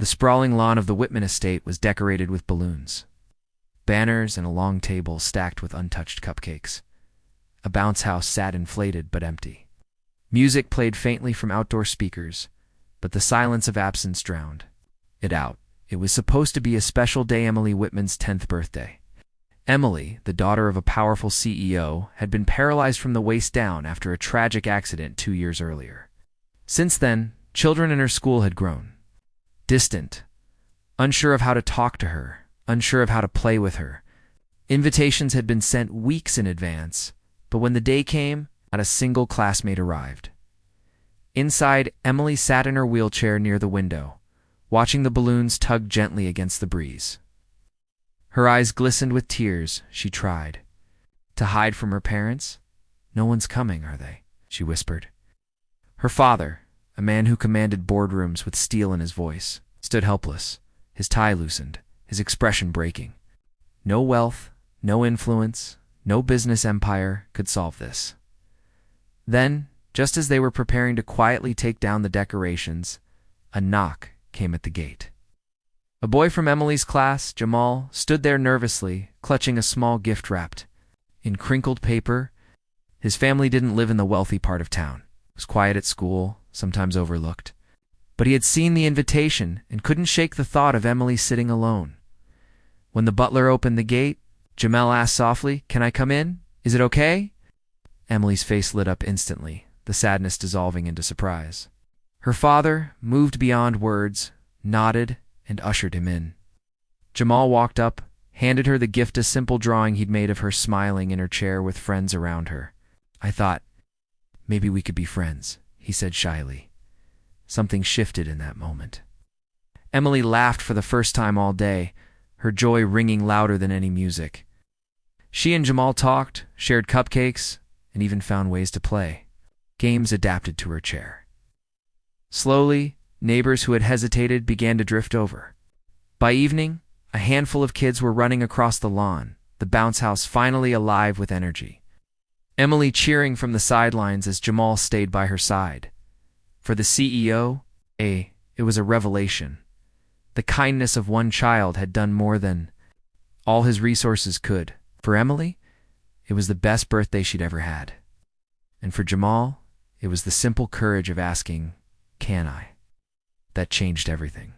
The sprawling lawn of the Whitman estate was decorated with balloons, banners, and a long table stacked with untouched cupcakes. A bounce house sat inflated but empty. Music played faintly from outdoor speakers, but the silence of absence drowned it out. It was supposed to be a special day, Emily Whitman's 10th birthday. Emily, the daughter of a powerful CEO, had been paralyzed from the waist down after a tragic accident 2 years earlier. Since then, children in her school had grown distant, unsure of how to talk to her, unsure of how to play with her. Invitations had been sent weeks in advance, but when the day came, not a single classmate arrived. Inside, Emily sat in her wheelchair near the window, watching the balloons tug gently against the breeze. Her eyes glistened with tears. She tried to hide from her parents. "No one's coming, are they?" she whispered. Her father, a man who commanded boardrooms with steel in his voice, stood helpless, his tie loosened, his expression breaking. No wealth, no influence, no business empire could solve this. Then, just as they were preparing to quietly take down the decorations, a knock came at the gate. A boy from Emily's class, Jamal, stood there nervously, clutching a small gift wrapped in crinkled paper. His family didn't live in the wealthy part of town. It was quiet at school, sometimes overlooked. But he had seen the invitation and couldn't shake the thought of Emily sitting alone. When the butler opened the gate, Jamal asked softly, "Can I come in? Is it okay?" Emily's face lit up instantly, the sadness dissolving into surprise. Her father, moved beyond words, nodded and ushered him in. Jamal walked up, handed her the gift, a simple drawing he'd made of her smiling in her chair with friends around her. "I thought maybe we could be friends," he said shyly. Something shifted in that moment. Emily laughed for the first time all day, her joy ringing louder than any music. She and Jamal talked, shared cupcakes, and even found ways to play games adapted to her chair. Slowly, neighbors who had hesitated began to drift over. By evening, a handful of kids were running across the lawn, the bounce house finally alive with energy. Emily cheering from the sidelines as Jamal stayed by her side. For the CEO, it was a revelation. The kindness of one child had done more than all his resources could. For Emily, it was the best birthday she'd ever had. And for Jamal, it was the simple courage of asking, "Can I?" that changed everything.